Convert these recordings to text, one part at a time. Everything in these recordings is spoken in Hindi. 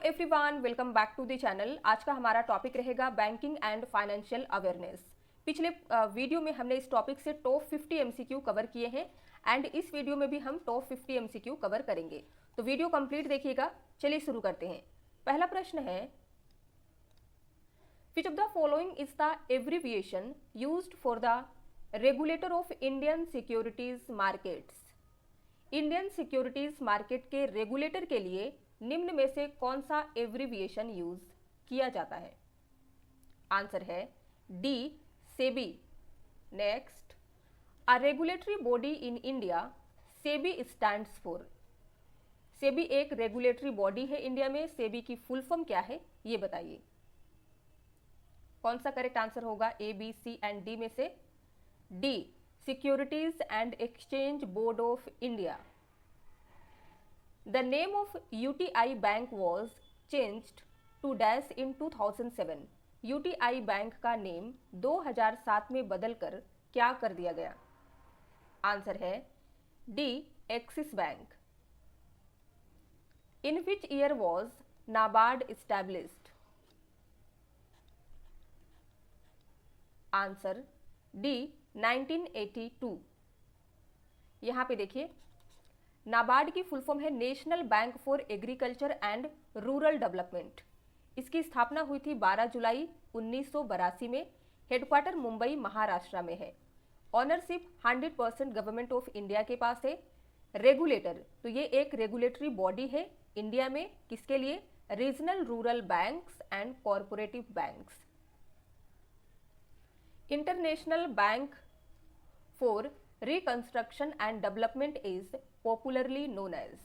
Everyone, welcome back to the channel. आज का हमारा टॉपिक रहेगा बैंकिंग एंड फाइनेंशियल अवेयरनेस। पिछले वीडियो में हमने इस टॉपिक से टॉप 50 एमसीक्यू कवर किए हैं एंड इस वीडियो में भी हम टॉप 50 एमसीक्यू कवर करेंगे, तो वीडियो कंप्लीट देखिएगा। चलिए शुरू करते हैं। पहला प्रश्न है, विच of the following is the abbreviation used for the regulator of Indian securities markets. Indian securities market के रेगुलेटर के लिए निम्न में से कौन सा एब्रिविएशन यूज किया जाता है? आंसर है D, SEBI. Next, a regulatory body in India, SEBI stands for. SEBI एक रेगुलेटरी बॉडी है इंडिया में, सेबी की फुल फॉर्म क्या है ये बताइए। कौन सा करेक्ट आंसर होगा ए, बी, सी एंड डी में से? D, securities and exchange board of India. The name of UTI Bank was changed to dash in 2007. UTI bank का नेम 2007 में बदलकर क्या कर दिया गया? आंसर है D, axis bank. In which year was NABARD established? Answer D, 1982। यहाँ पे देखिए, नाबार्ड की फुल फॉर्म है national bank for agriculture and rural development. इसकी स्थापना हुई थी 12 जुलाई 1982 में। हेडक्वार्टर मुंबई महाराष्ट्र में है। ऑनरशिप 100% गवर्नमेंट ऑफ इंडिया के पास है। रेगुलेटर, तो ये एक रेगुलेटरी बॉडी है इंडिया में, किसके लिए? Regional rural banks and corporative banks. International bank for reconstruction and development is popularly known as.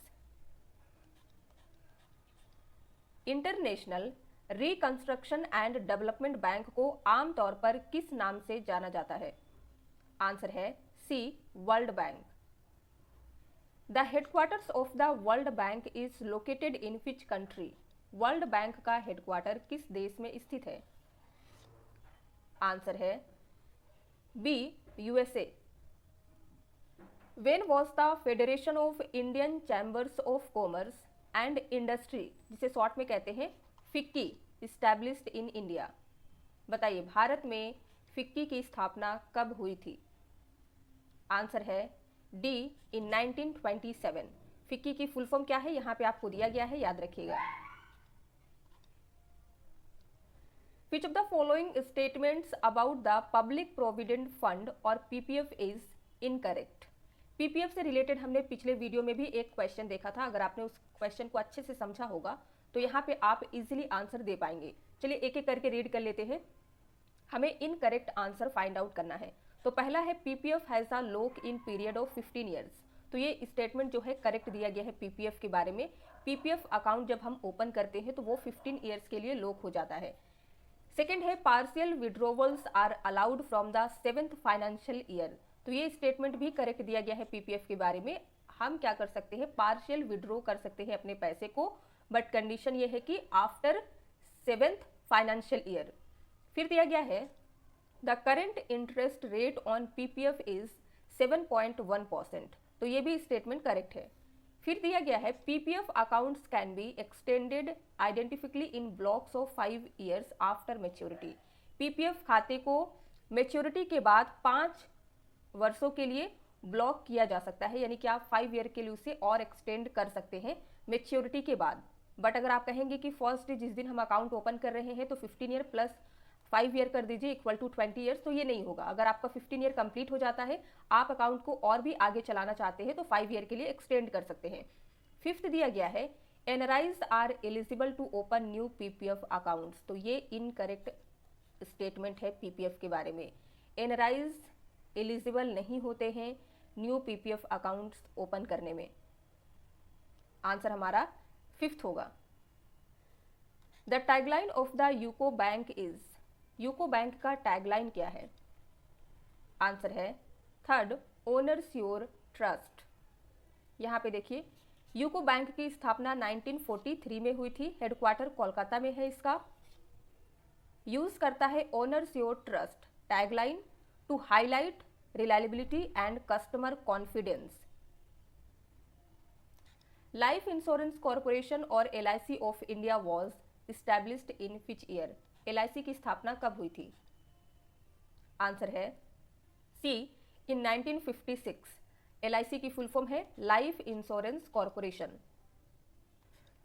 International reconstruction and development bank को आमतौर पर किस नाम से जाना जाता है? आंसर है C, world bank. The headquarters of the world bank is located in which country? World bank का हेडक्वार्टर किस देश में स्थित है? आंसर है B, USA. When was the Federation of Indian Chambers of Commerce and Industry, जिसे शॉर्ट में कहते हैं फिक्की, established in India? बताइए, भारत में फिक्की की स्थापना कब हुई थी? आंसर है डी, इन 1927। फिक्की की फुल फॉर्म क्या है यहाँ पे आपको दिया गया है, याद रखिएगा। Which of the following statements about the Public Provident Fund और PPF is incorrect? पीपीएफ से रिलेटेड हमने पिछले वीडियो में भी एक क्वेश्चन देखा था। अगर आपने उस क्वेश्चन को अच्छे से समझा होगा तो यहाँ पे आप इजीली आंसर दे पाएंगे। चलिए एक एक करके रीड कर लेते हैं। हमें इनकरेक्ट आंसर फाइंड आउट करना है। तो पहला है PPF has a lock in period of 15 years. तो ये स्टेटमेंट जो है करेक्ट दिया गया है पीपीएफ के बारे में। पीपीएफ अकाउंट जब हम ओपन करते हैं तो वो 15 ईयर्स के लिए लॉक हो जाता है। सेकेंड है partial withdrawals are allowed from the 7th financial year. तो ये स्टेटमेंट भी करेक्ट दिया गया है पीपीएफ के बारे में। हम क्या कर सकते हैं, पार्शियल विड्रॉ कर सकते हैं अपने पैसे को, बट कंडीशन ये है कि आफ्टर 7th फाइनेंशियल ईयर। फिर दिया गया है the current interest rate on PPF is 7.1%। तो ये भी स्टेटमेंट करेक्ट है। फिर दिया गया है PPF accounts can be extended indefinitely in blocks of 5 years after maturity. PPF खाते को मेच्योरिटी के बाद 5 वर्षों के लिए ब्लॉक किया जा सकता है, यानी कि आप 5 ईयर के लिए उसे और एक्सटेंड कर सकते हैं मेच्योरिटी के बाद। बट अगर आप कहेंगे कि फर्स्ट डे जिस दिन हम अकाउंट ओपन कर रहे हैं तो 15 ईयर प्लस 5 ईयर कर दीजिए इक्वल टू 20 ईयर्स, तो ये नहीं होगा। अगर आपका 15 ईयर कंप्लीट हो जाता है, आप अकाउंट को और भी आगे चलाना चाहते हैं तो 5 ईयर के लिए एक्सटेंड कर सकते हैं। फिफ्थ दिया गया है NRIs are eligible to open new PPF accounts. तो ये इनकरेक्ट स्टेटमेंट है पीपीएफ के बारे में। एनआरआईज एलिजिबल नहीं होते हैं न्यू पीपीएफ अकाउंट्स ओपन करने में। आंसर हमारा फिफ्थ होगा। The tagline of the UCO bank is. UCO bank का टैगलाइन क्या है? आंसर है थर्ड, ओनर्स योर ट्रस्ट। यहाँ पे देखिए, यूको बैंक की स्थापना 1943 में हुई थी। हेडक्वार्टर कोलकाता में है इसका। यूज करता है honours your trust tagline to highlight reliability and customer confidence. Life insurance corporation और LIC of India was established in which year? LIC की स्थापना कब हुई थी? आंसर है सी, इन 1956। LIC की फुल फॉर्म है life insurance corporation.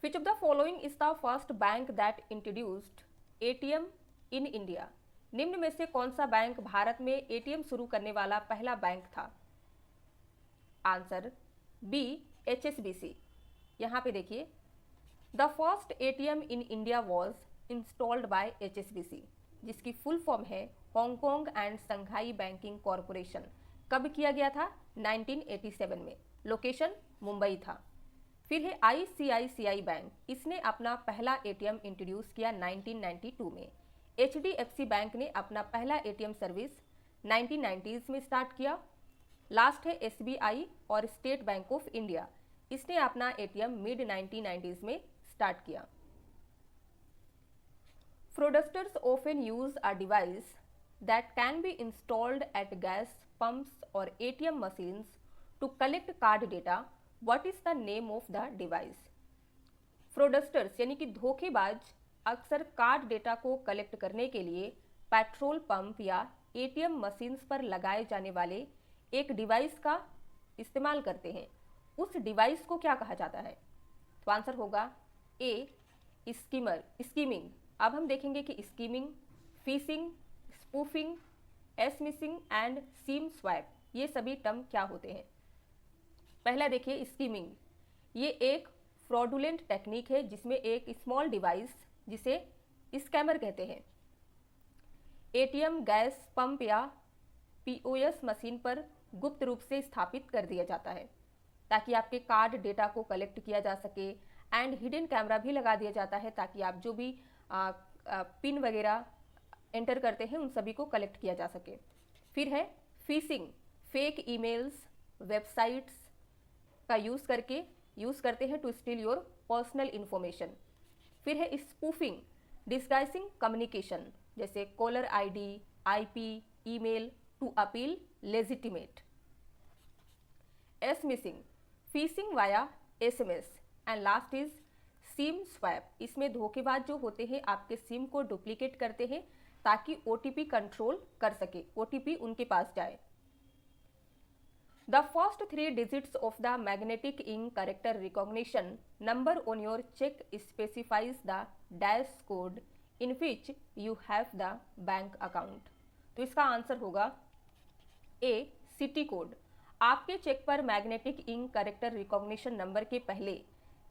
Which of the following is the first bank that introduced ATM in India? निम्न में से कौन सा बैंक भारत में ATM शुरू करने वाला पहला बैंक था? Answer B, HSBC। यहाँ पे देखिए, the first ATM in India was installed by HSBC, जिसकी फुल फॉर्म है Hong Kong and Shanghai banking corporation. कब किया गया था? 1987 में। लोकेशन मुंबई था। फिर है ICICI बैंक, इसने अपना पहला ATM इंट्रोड्यूस किया 1992 में। HDFC बैंक ने अपना पहला ATM सर्विस 1990s में स्टार्ट किया। लास्ट है SBI और स्टेट बैंक ऑफ इंडिया, इसने अपना ATM मिड 1990s में स्टार्ट किया। Fraudsters often use a device that can be installed at gas pumps or ATM machines to collect card data. What is the name of the device? Fraudsters यानी कि धोखेबाज अक्सर कार्ड डेटा को कलेक्ट करने के लिए पेट्रोल पंप या ATM मशीन्स पर लगाए जाने वाले एक डिवाइस का इस्तेमाल करते हैं। उस डिवाइस को क्या कहा जाता है? तो आंसर होगा ए, स्कीमिंग। अब हम देखेंगे कि skimming, phishing, spoofing, smishing and SIM swap, ये सभी टर्म क्या होते हैं? पहला देखिए स्कीमिंग। ये एक फ्रॉडुलेंट टेक्निक है जिसमें एक स्मॉल डिवाइस, जिसे स्कैमर कहते हैं, ATM, गैस पंप या POS मशीन पर गुप्त रूप से स्थापित कर दिया जाता है ताकि आपके कार्ड डेटा को कलेक्ट किया जा सके। एंड हिडन कैमरा भी लगा दिया जाता है ताकि आप जो भी पिन वगैरह एंटर करते हैं उन सभी को कलेक्ट किया जा सके। फिर है फिशिंग, फेक ईमेल्स, वेबसाइट्स का यूज़ करते हैं to steal your personal information. फिर है स्पूफिंग, डिस्गाइसिंग कम्युनिकेशन, जैसे caller ID, IP, email to appear legitimate. Smishing, phishing via SMS। And last is SIM swap, इसमें धोखेबाज जो होते हैं आपके सिम को डुप्लीकेट करते हैं ताकि OTP कंट्रोल कर सके, OTP उनके पास जाए। The first 3 digits of the magnetic ink character recognition number on your check specifies the dash code in which you have the bank account. तो इसका आंसर होगा A, सिटी कोड। आपके चेक पर magnetic ink character recognition number के पहले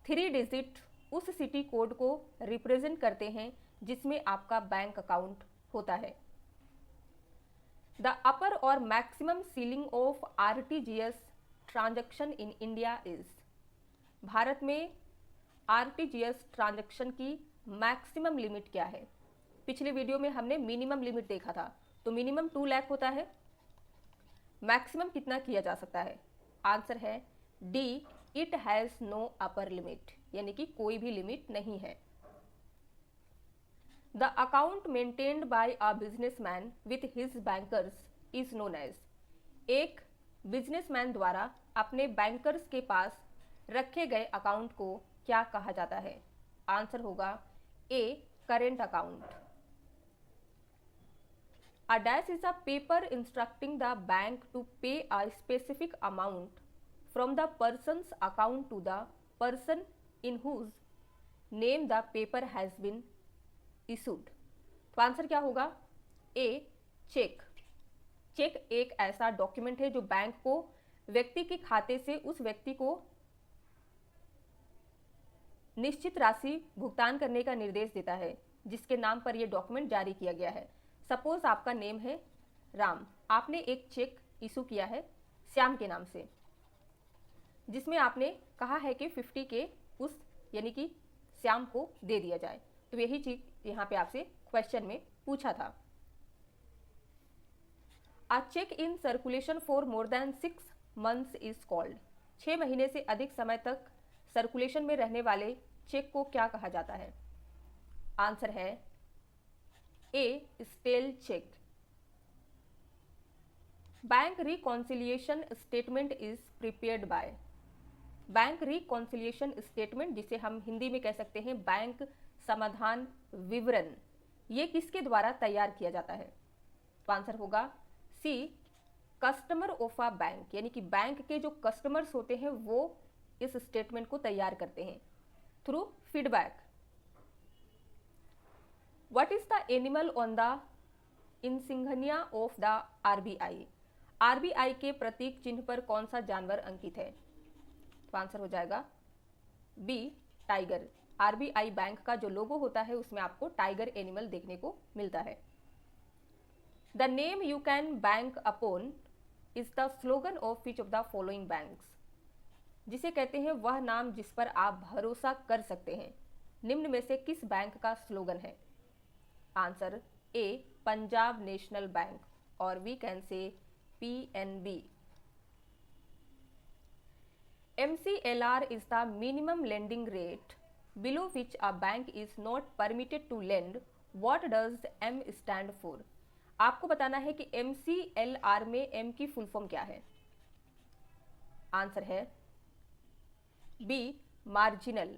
3 डिजिट उस सिटी कोड को रिप्रेजेंट करते हैं जिसमें आपका बैंक अकाउंट होता है। द अपर और maximum ceiling of RTGS transaction in India is? Bharat में RTGS ट्रांजैक्शन की मैक्सिमम लिमिट क्या है? पिछले वीडियो में हमने मिनिमम लिमिट देखा था, तो मिनिमम 2 लाख होता है। मैक्सिमम कितना किया जा सकता है? आंसर है D, it has no upper limit, यानी कि कोई भी लिमिट नहीं है। The account maintained by a businessman with his bankers is known as? एक बिजनेसमैन द्वारा अपने बैंकर्स के पास रखे गए अकाउंट को क्या कहा जाता है? आंसर होगा A, current account. A dash is a paper instructing the bank to pay a specific amount from the person's account to the person in whose name the paper has been issued. तो आंसर क्या होगा? ए, चेक। चेक एक ऐसा डॉक्यूमेंट है जो बैंक को व्यक्ति के खाते से उस व्यक्ति को निश्चित राशि भुगतान करने का निर्देश देता है जिसके नाम पर यह डॉक्यूमेंट जारी किया गया है। सपोज आपका नेम है राम, आपने एक चेक इशू किया है श्याम के नाम से, जिसमें आपने कहा है कि 50 के उस यानी कि श्याम को दे दिया जाए। तो यही चीज यहाँ पे आपसे क्वेश्चन में पूछा था। A cheque in circulation for more than 6 months is called? 6 महीने से अधिक समय तक सर्कुलेशन में रहने वाले चेक को क्या कहा जाता है? आंसर है A, stale cheque. Bank reconciliation statement is prepared by? Bank reconciliation statement, जिसे हम हिंदी में कह सकते हैं बैंक समाधान विवरण, ये किसके द्वारा तैयार किया जाता है? तो आंसर होगा सी, कस्टमर ऑफ अ बैंक, यानी कि बैंक के जो कस्टमर्स होते हैं वो इस स्टेटमेंट को तैयार करते हैं through feedback. What is the animal on the insignia of the RBI? RBI के प्रतीक चिन्ह पर कौन सा जानवर अंकित है? तो आंसर हो जाएगा बी, टाइगर। आरबीआई बैंक का जो लोगो होता है उसमें आपको टाइगर एनिमल देखने को मिलता है। The name you can bank upon is the slogan of which of the following banks? जिसे कहते हैं वह नाम जिस पर आप भरोसा कर सकते हैं, निम्न में से किस बैंक का स्लोगन है? Answer A, Punjab National Bank, और we can say PNB। MCLR is the minimum lending rate below which a bank is not permitted to lend. What does M stand for? आपको बताना है कि MCLR में M की फुल फॉर्म क्या है। आंसर है बी, मार्जिनल।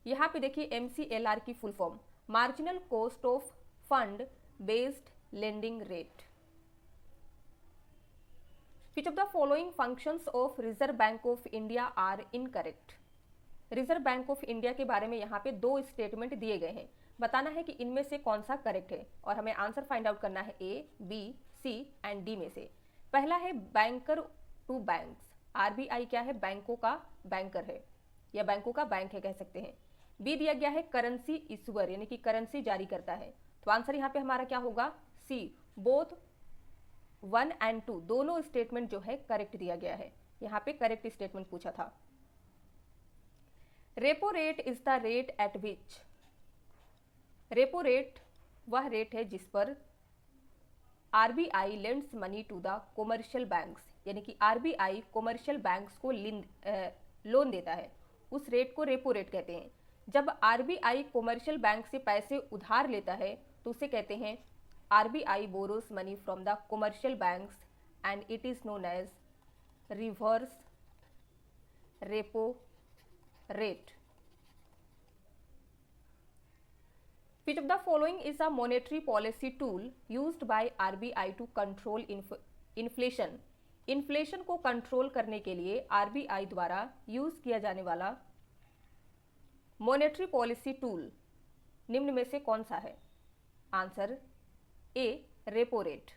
यहाँ पे देखिए MCLR की full form marginal cost of fund based lending rate. Which of the following functions of Reserve Bank of India are incorrect? Reserve bank of India के बारे में यहाँ पे दो स्टेटमेंट दिए गए हैं, बताना है कि इनमें से कौन सा करेक्ट है और हमें आंसर फाइंड आउट करना है ए, बी, सी एंड डी में से। पहला है बैंकर टू बैंक्स। आरबीआई क्या है? बैंकों का बैंकर है या बैंकों का बैंक है कह सकते हैं। बी दिया गया है करेंसी इशूअर, यानी कि करेंसी जारी करता है। तो आंसर यहाँ पे हमारा क्या होगा? सी, बोथ 1 एंड 2 दोनों स्टेटमेंट जो है करेक्ट दिया गया है। यहाँ पे करेक्ट स्टेटमेंट पूछा था। Repo rate is the rate at which? Repo rate वह रेट है जिस पर RBI lends money to the commercial banks, यानी कि आरबीआई कॉमर्शियल बैंक्स को लोन देता है, उस रेट को रेपो रेट कहते हैं। जब आरबीआई कॉमर्शियल बैंक से पैसे उधार लेता है तो उसे कहते हैं RBI borrows money from the commercial banks and it is known as reverse repo rate. Which of the following is a monetary policy tool used by RBI to control inflation? Inflation को कंट्रोल करने के लिए RBI द्वारा यूज किया जाने वाला मॉनेटरी पॉलिसी टूल निम्न में से कौन सा है? Answer A, repo rate.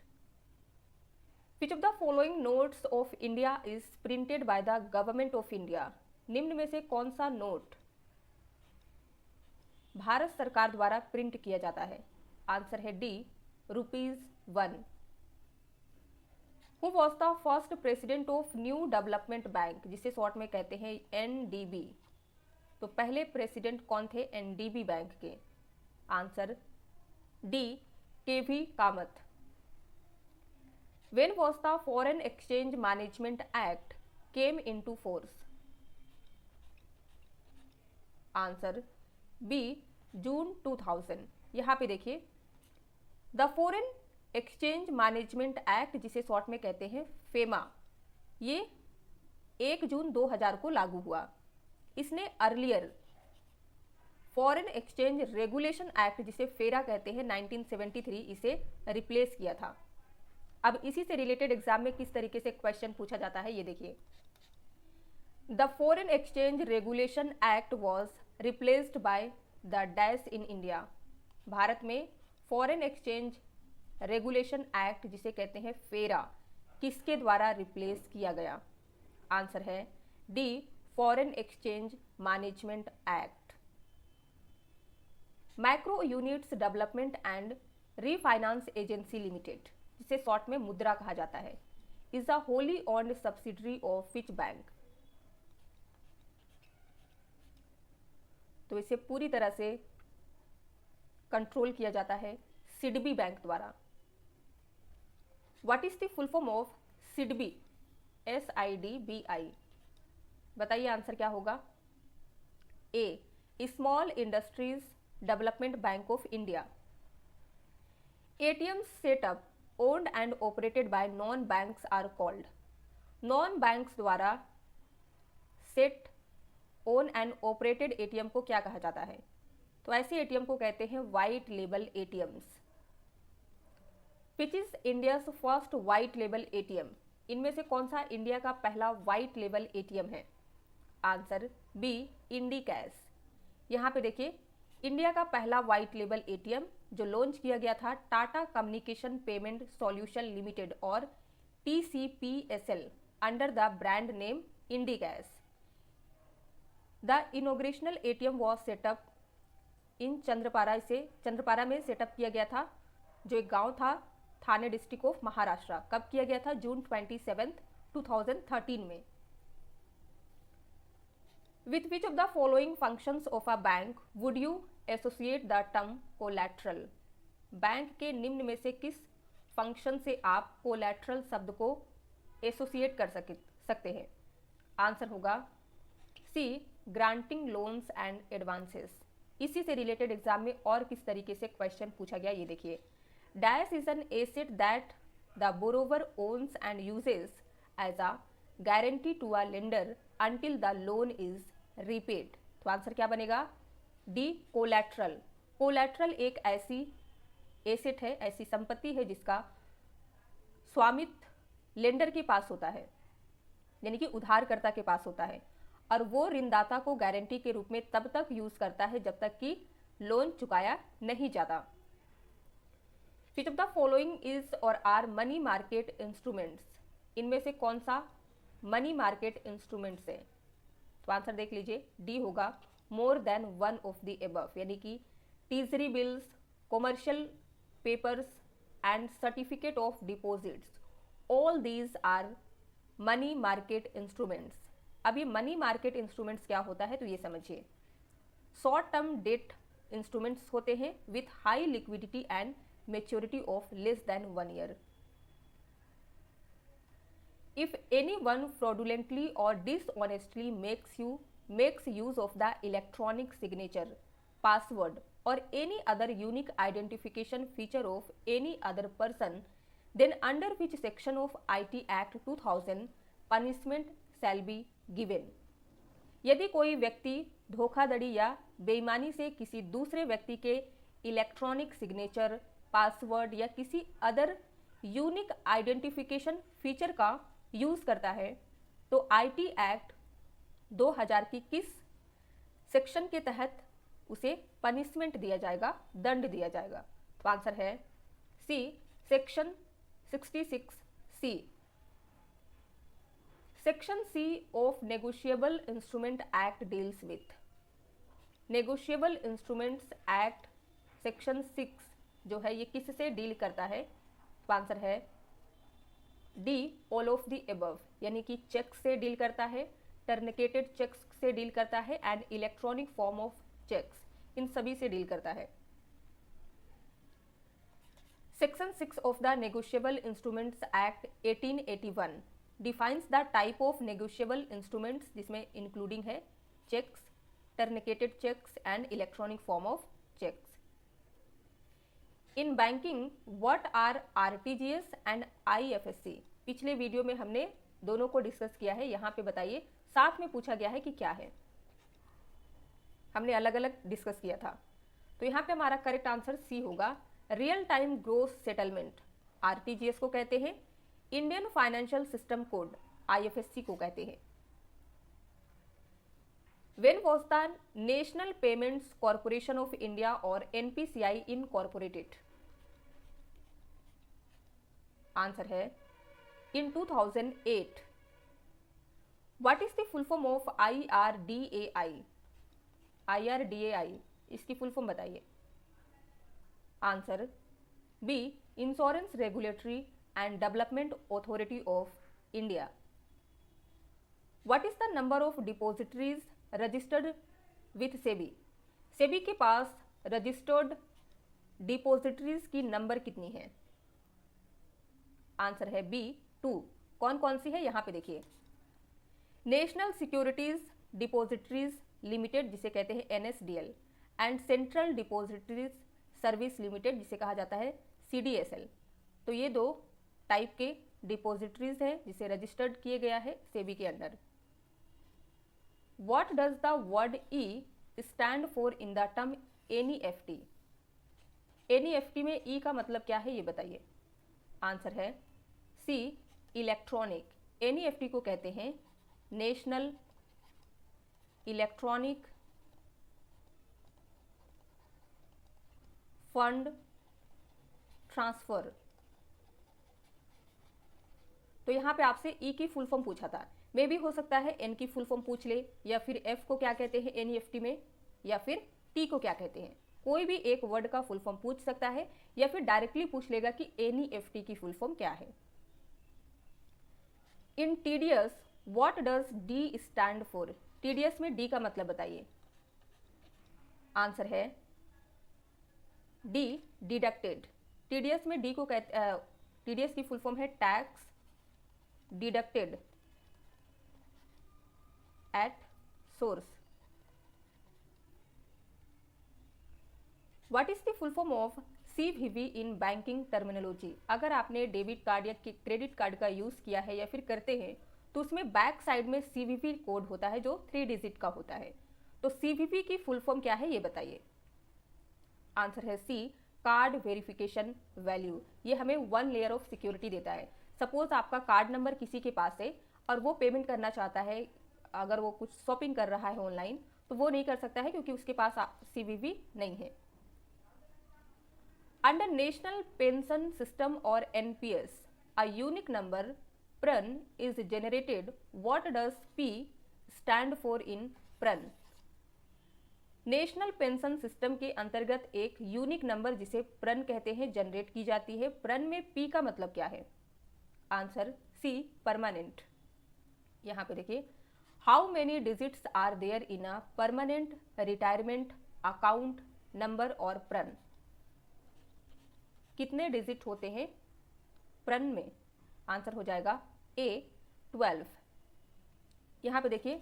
Which of the following notes of India is printed by the government of India? निम्न में से कौन सा नोट भारत सरकार द्वारा प्रिंट किया जाता है? आंसर है D, ₹1। Who was the first president of new development bank, जिसे शॉर्ट में कहते हैं NDB? तो पहले प्रेसिडेंट कौन थे NDB बैंक के? Answer D, KV Kamat. When was the Foreign Exchange Management Act came into force? Answer B, June 2000। यहाँ पे देखिए the foreign exchange management act, जिसे शॉर्ट में कहते हैं फेमा, ये 1 जून 2000 को लागू हुआ। इसने earlier foreign exchange regulation act, जिसे फेरा कहते हैं, 1973 इसे रिप्लेस किया था। अब इसी से रिलेटेड एग्जाम में किस तरीके से क्वेश्चन पूछा जाता है ये देखिए। The foreign exchange regulation act was replaced by the dash in India. Bharat में फॉरेन एक्सचेंज रेगुलेशन एक्ट, जिसे कहते हैं फेरा, किसके द्वारा रिप्लेस किया गया? आंसर है D, foreign exchange management act. Micro units development and refinance agency limited, जिसे शॉर्ट में मुद्रा कहा जाता है, is a wholly owned subsidiary of which bank? तो इसे पूरी तरह से कंट्रोल किया जाता है सिडबी बैंक द्वारा। What is the full form of SIDBI? SIDBI। बताइए आंसर क्या होगा? A, small industries development bank of India. ATM setup owned and operated by non banks are called. Non banks द्वारा set own and operated ATM को क्या कहा जाता है? तो ऐसे एटीएम को कहते हैं white label ATMs. Which is India's first white label ATM? इनमें से कौन सा इंडिया का पहला व्हाइट लेबल एटीएम है? Answer B, Indicash. यहाँ पे देखिए, इंडिया का पहला व्हाइट लेबल एटीएम जो लॉन्च किया गया था Tata communication payment solution limited और TCPSL under the brand name Indicash. The inaugural ATM was setup in Chandrapara में सेटअप किया गया था, जो एक गांव था थाने डिस्ट्रिक्ट ऑफ महाराष्ट्र। कब किया गया था? जून 27, 2013 में। With which of the following functions of a bank would you associate the term collateral? Bank के निम्न में से किस फंक्शन से आप कोलैटरल शब्द को एसोसिएट कर सकते हैं? आंसर होगा सी, ग्रांटिंग लोन्स एंड एडवांसेस। इसी से रिलेटेड एग्जाम में और किस तरीके से क्वेश्चन पूछा गया ये देखिए। Dash is an asset that the borrower owns and uses as a guarantee to a lender until the loan is repaid। तो आंसर क्या बनेगा? D, collateral. कोलैटरल एक ऐसी एसेट है, ऐसी संपत्ति है जिसका स्वामित्व लेंडर के पास होता है, यानी कि उधारकर्ता के पास होता है, और वो ऋणदाता को गारंटी के रूप में तब तक यूज करता है जब तक कि लोन चुकाया नहीं जाता। विच ऑफ द फॉलोइंग इज और आर मनी मार्केट इंस्ट्रूमेंट्स? इनमें से कौन सा मनी मार्केट इंस्ट्रूमेंट्स है? तो आंसर देख लीजिए, डी होगा more than one of the above, यानी कि treasury bills, commercial papers and certificate of deposits, all these are money market instruments. अब ये मनी मार्केट इंस्ट्रूमेंट्स क्या होता है तो ये समझिए। शॉर्ट टर्म डेट इंस्ट्रूमेंट्स होते हैं with high liquidity and maturity of less than 1 year। If anyone fraudulently or dishonestly makes use of the electronic signature, password or any other unique identification feature of any other person, then under which section of IT Act 2000 punishment shall be given? यदि कोई व्यक्ति धोखाधड़ी या बेईमानी से किसी दूसरे व्यक्ति के इलेक्ट्रॉनिक सिग्नेचर, पासवर्ड या किसी अदर यूनिक आइडेंटिफिकेशन फीचर का यूज करता है तो आईटी एक्ट 2000 की किस सेक्शन के तहत उसे पनिशमेंट दिया जाएगा, दंड दिया जाएगा? तो आंसर है सी, सेक्शन 66C। Section C of negotiable instrument act deals with. Negotiable instruments act section 6 जो है ये किससे डील करता है? तो आंसर है D, all of the above, यानी कि चेक से डील करता है, टर्निकेटेड चेक्स से डील करता है and electronic form of cheques, इन सभी से डील करता है। Section 6 of the negotiable instruments act 1881 defines the type of negotiable instruments, जिसमें इंक्लूडिंग है cheques, truncated cheques and electronic form of cheques. In banking what are RTGS and IFSC? पिछले वीडियो में हमने दोनों को डिस्कस किया है, यहाँ पे बताइए। साथ में पूछा गया है कि क्या है, हमने अलग अलग डिस्कस किया था। तो यहाँ पे हमारा करेक्ट आंसर सी होगा, real time gross settlement RTGS को कहते हैं, Indian financial system code IFSC को कहते हैं। When was the National Payments Corporation of India और NPCI incorporated? आंसर है in 2008। What is the full form of IRDAI? IRDAI इसकी फुल फॉर्म बताइए। Answer B, insurance regulatory and development authority of India. What is the number of depositories registered with SEBI? SEBI के पास रजिस्टर्ड डिपोजिटरीज की नंबर कितनी है? आंसर है बी, 2। कौन कौन सी है यहाँ पे देखिए। नेशनल सिक्योरिटीज डिपोजिटरीज लिमिटेड जिसे कहते हैं NSDL and central depositories service limited जिसे कहा जाता है CDSL। तो ये दो टाइप के डिपोजिटरीज हैं जिसे रजिस्टर्ड किए गया है सेबी के under. What does the word E stand for in the term NEFT? NEFT में E का मतलब क्या है ये बताइए। आंसर है सी, इलेक्ट्रॉनिक। NEFT को कहते हैं नेशनल इलेक्ट्रॉनिक फंड ट्रांसफर। तो यहाँ पे आपसे ई की फुल फॉर्म पूछा था, मे भी हो सकता है एन की फुल फॉर्म पूछ ले, या फिर एफ को क्या कहते हैं एनईएफटी में, या फिर टी को क्या कहते हैं। कोई भी एक वर्ड का फुल फॉर्म पूछ सकता है, या फिर डायरेक्टली पूछ लेगा कि एनईएफटी की फुल फॉर्म क्या है। इन TDS what does D stand for? TDS में डी का मतलब बताइए। आंसर है डी, डिडक्टेड। टीडीएस में डी को कहते, टीडीएस की फुल फॉर्म है tax deducted at source. What is the full form of CVV in banking terminology? अगर आपने डेबिट कार्ड या क्रेडिट कार्ड का यूज किया है या फिर करते हैं तो उसमें बैक साइड में सीवीवी कोड होता है जो 3 डिजिट का होता है। तो सीवीवी की फुल फॉर्म क्या है ये बताइए। आंसर है सी, कार्ड वेरिफिकेशन वैल्यू। ये हमें 1 लेयर ऑफ सिक्योरिटी देता है। सपोज आपका कार्ड नंबर किसी के पास है और वो पेमेंट करना चाहता है, अगर वो कुछ शॉपिंग कर रहा है ऑनलाइन तो वो नहीं कर सकता है क्योंकि उसके पास सीवीवी नहीं है। अंडर नेशनल पेंशन सिस्टम और NPS a unique number prawn is generated. What does P stand for in prawn? National pension system के अंतर्गत एक यूनिक नंबर जिसे प्रन कहते हैं जनरेट की जाती है। प्रन में पी का मतलब क्या है? Answer C, permanent. यहाँ पे देखिए, how many digits are there in a permanent retirement account number और प्रन? कितने डिजिट होते हैं प्रन में? आंसर हो जाएगा ए, 12। यहाँ पे देखिए,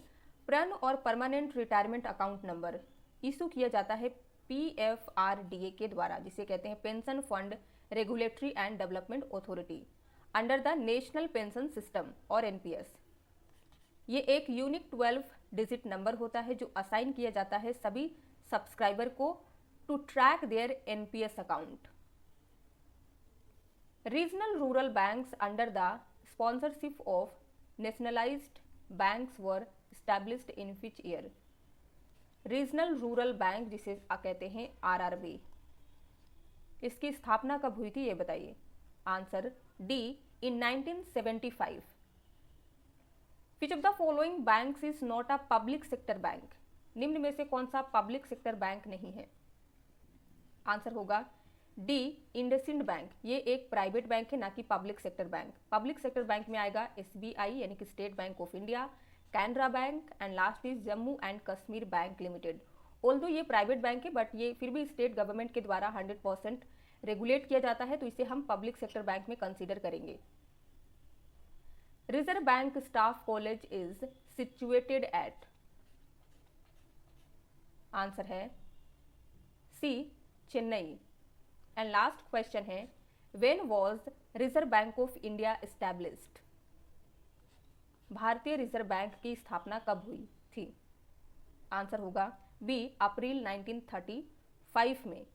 प्रन और permanent retirement account number issue किया जाता है पीएफआरडीए के द्वारा, जिसे कहते हैं pension fund regulatory and development authority, under the national pension system और एनपीएस। ये एक यूनिक 12 डिजिट नंबर होता है जो असाइन किया जाता है सभी सब्सक्राइबर को to track their NPS account. Regional rural banks under the sponsorship of nationalised banks were established in which year? Regional rural bank जिसे कहते हैं आरआरबी, इसकी स्थापना कब हुई थी ये बताइए। Answer D, in 1975। Which of the following banks is not a public sector bank? निम्न में से कौन सा पब्लिक सेक्टर बैंक नहीं है? आंसर होगा डी, इंडसइंड बैंक। ये एक प्राइवेट बैंक है, ना कि public sector bank. Public sector bank में आएगा एसबीआई यानी कि state bank of India, Canara bank, and last is Jammu and Kashmir bank limited. Although ये प्राइवेट बैंक है बट ये फिर भी स्टेट गवर्नमेंट के द्वारा 100% रेगुलेट किया जाता है, तो इसे हम पब्लिक सेक्टर बैंक में कंसीडर करेंगे। Reserve bank staff college is situated at? Answer है सी, चेन्नई। एंड लास्ट क्वेश्चन है, when was reserve bank of India established? भारतीय रिजर्व बैंक की स्थापना कब हुई थी? आंसर होगा बी, अप्रैल 1935 में।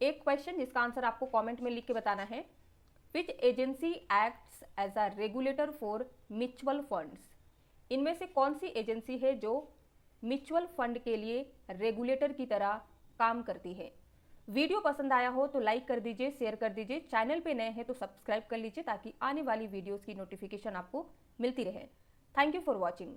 एक क्वेश्चन जिसका आंसर आपको कमेंट में लिख के बताना है। Which agency acts as a regulator for mutual funds? इनमें से कौन सी एजेंसी है जो म्यूचुअल फंड के लिए रेगुलेटर की तरह काम करती है? वीडियो पसंद आया हो तो लाइक कर दीजिए, शेयर कर दीजिए। चैनल पे नए हैं तो सब्सक्राइब कर लीजिए ताकि आने वाली वीडियोस की नोटिफिकेशन आपको मिलती रहे। Thank you for watching.